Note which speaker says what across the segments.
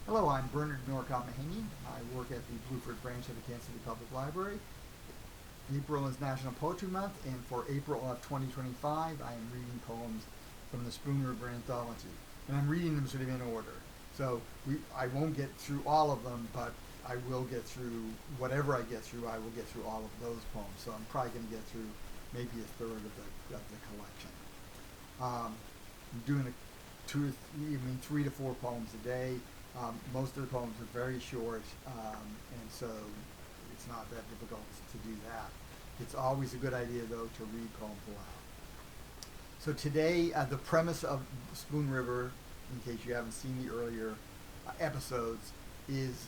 Speaker 1: Hello, I'm Bernard Norcott-Mahany. I work at the Blueford branch of the Kansas City Public Library. April is National Poetry Month, and for April of 2025, I am reading poems from the River Anthology. And I'm reading them sort of in order. So I won't get through all of them, but I will get through whatever I get through. I will get through all of those poems. So I'm probably going to get through maybe a third of the collection. I'm doing three to four poems a day. Most of the poems are very short, and so it's not that difficult to do that. It's always a good idea, though, to read poems aloud. So today, the premise of Spoon River, in case you haven't seen the earlier episodes, is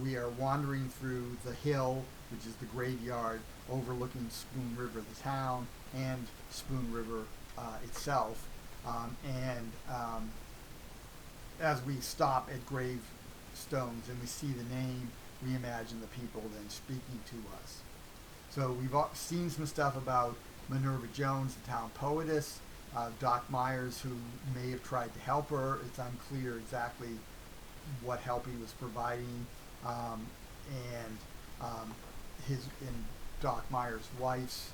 Speaker 1: we are wandering through the hill, which is the graveyard, overlooking Spoon River, the town, and Spoon River itself. As we stop at gravestones and we see the name, we imagine the people then speaking to us. So we've seen some stuff about Minerva Jones, the town poetess, Doc Myers, who may have tried to help her. It's unclear exactly what help he was providing, and Doc Myers' wife's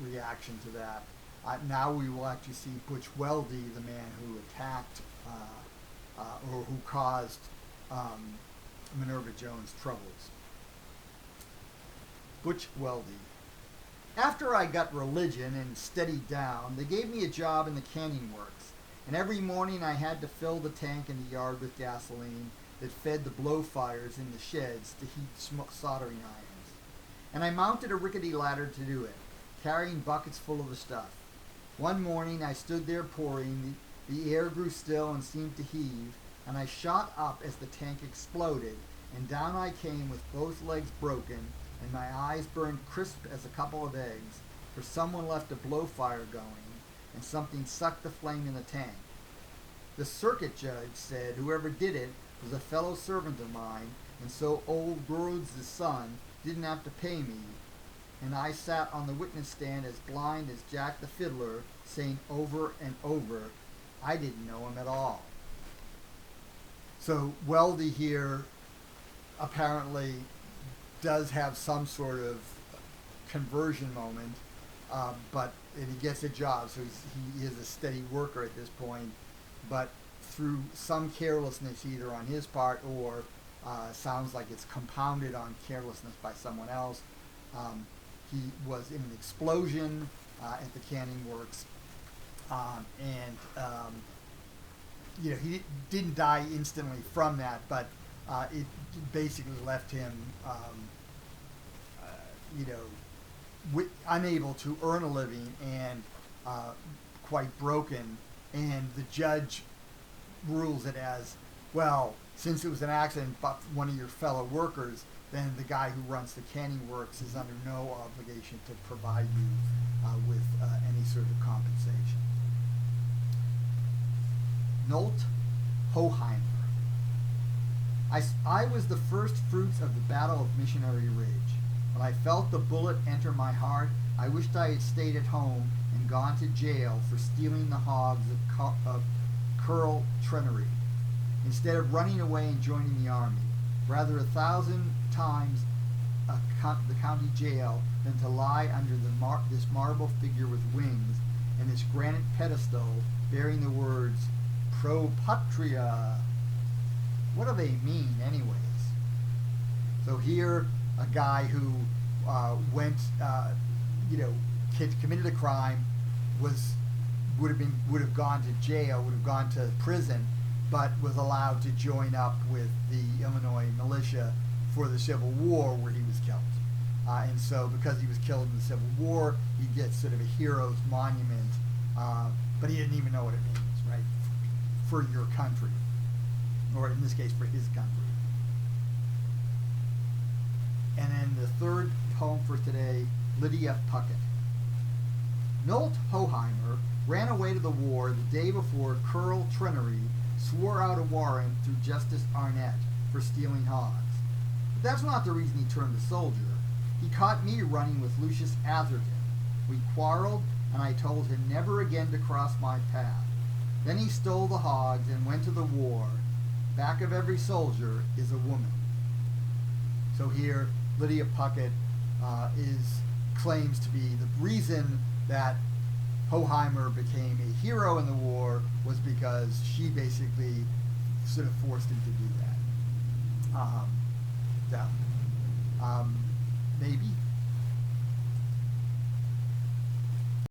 Speaker 1: reaction to that. Now we will actually see Butch Weldy, the man who attacked or who caused Minerva Jones' troubles. Butch Weldy. After I got religion and steadied down, they gave me a job in the canning works, and every morning I had to fill the tank in the yard with gasoline that fed the blow fires in the sheds to heat soldering irons. And I mounted a rickety ladder to do it, carrying buckets full of the stuff. One morning I stood there pouring. The air grew still and seemed to heave, and I shot up as the tank exploded, and down I came with both legs broken, and my eyes burned crisp as a couple of eggs, for someone left a blow fire going, and something sucked the flame in the tank. The circuit judge said whoever did it was a fellow servant of mine, and so old Rhodes the son didn't have to pay me, and I sat on the witness stand as blind as Jack the Fiddler, saying over and over, I didn't know him at all. So Weldy here apparently does have some sort of conversion moment, but he gets a job, so he is a steady worker at this point. But through some carelessness either on his part or sounds like it's compounded on carelessness by someone else, he was in an explosion at the canning works. He didn't die instantly from that, but it basically left him, unable to earn a living and quite broken. And the judge rules it as, well, since it was an accident but one of your fellow workers, then the guy who runs the canning works is under no obligation to provide you with any sort of compensation. Knowlt, Hoheimer. I was the first fruits of the Battle of Missionary Ridge. When I felt the bullet enter my heart, I wished I had stayed at home and gone to jail for stealing the hogs of Curl Trenery, instead of running away and joining the army. Rather 1,000 times the county jail than to lie under this marble figure with wings and this granite pedestal bearing the words Pro Patria. What do they mean anyways? So here, a guy who committed a crime, would have gone to jail, would have gone to prison, but was allowed to join up with the Illinois militia for the Civil War, where he was killed. And so because he was killed in the Civil War, he gets sort of a hero's monument, but he didn't even know what it means, right? For your country, or in this case, for his country. And then the third poem for today, Lydia, Puckett. Knowlt Hoheimer ran away to the war the day before Curl Trenery swore out a warrant through Justice Arnett for stealing hogs. But that's not the reason he turned a soldier. He caught me running with Lucius Atherton. We quarreled, and I told him never again to cross my path. Then he stole the hogs and went to the war. back of every soldier is a woman. So here, Lydia Puckett claims to be the reason that Hoheimer became a hero in the war was because she basically sort of forced him to do that. Maybe.